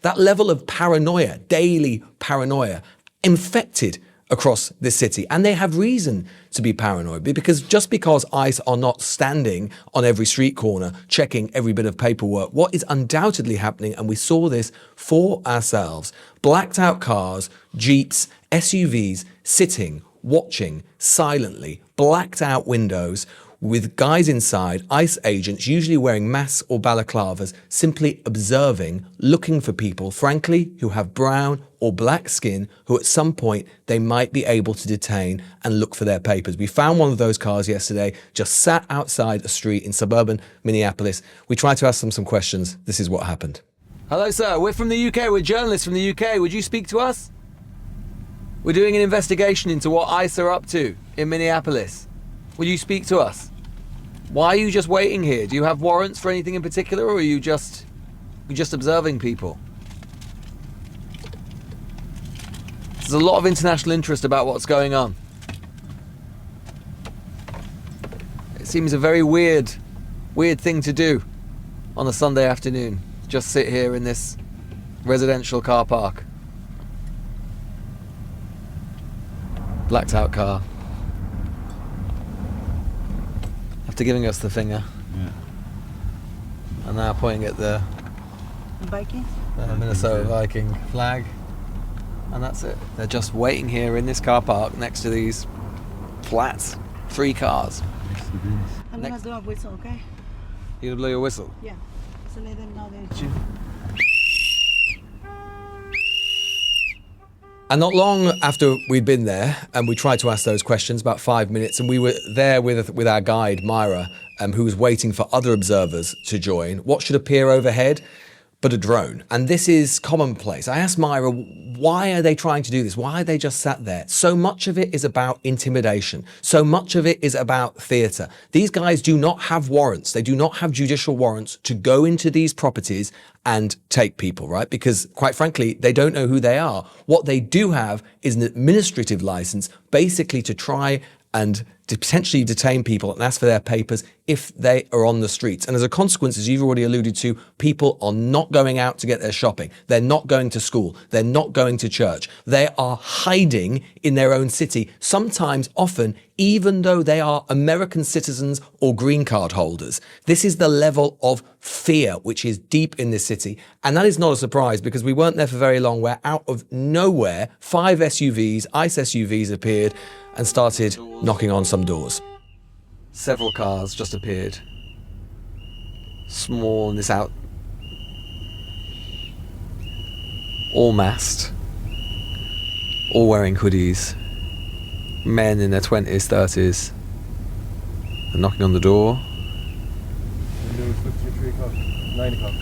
That level of paranoia, daily paranoia, infected across this city. And they have reason to be paranoid, because just because ICE are not standing on every street corner checking every bit of paperwork, what is undoubtedly happening, and we saw this for ourselves, blacked out cars, Jeeps, SUVs sitting, watching silently, blacked out windows, with guys inside, ICE agents, usually wearing masks or balaclavas, simply observing, looking for people, frankly, who have brown or black skin, who at some point they might be able to detain and look for their papers. We found one of those cars yesterday, just sat outside a street in suburban Minneapolis. We tried to ask them some questions. This is what happened. Hello, sir. We're from the UK. We're journalists from the UK. Would you speak to us? We're doing an investigation into what ICE are up to in Minneapolis. Will you speak to us? Why are you just waiting here? Do you have warrants for anything in particular, or are you just observing people? There's a lot of international interest about what's going on. It seems a very weird thing to do on a Sunday afternoon. Just sit here in this residential car park. Blacked out car. After giving us the finger. Yeah. And now pointing at the Vikings? Minnesota Viking flag. And that's it. They're just waiting here in this car park next to these flats. 3 cars. I'm gonna do a whistle, okay? You gonna blow your whistle? Yeah. So let them know that you. And not long after we'd been there, and we tried to ask those questions, about 5 minutes, and we were there with our guide, Myra, who was waiting for other observers to join, what should appear overhead but a drone. And this is commonplace. I asked Myra, why are they trying to do this? Why are they just sat there? So much of it is about intimidation. So much of it is about theatre. These guys do not have warrants. They do not have judicial warrants to go into these properties and take people, right? Because quite frankly, they don't know who they are. What they do have is an administrative license, basically to try and to potentially detain people and ask for their papers if they are on the streets. And as a consequence, as you've already alluded to, people are not going out to get their shopping. They're not going to school. They're not going to church. They are hiding in their own city, sometimes, often, even though they are American citizens or green card holders. This is the level of fear which is deep in this city. And that is not a surprise, because we weren't there for very long, where out of nowhere, 5 SUVs, ICE SUVs appeared and started knocking on some doors. Several cars just appeared. Small, and this out. All masked. All wearing hoodies. Men in their 20s, 30s. And knocking on the door. 3 o'clock, 9 o'clock.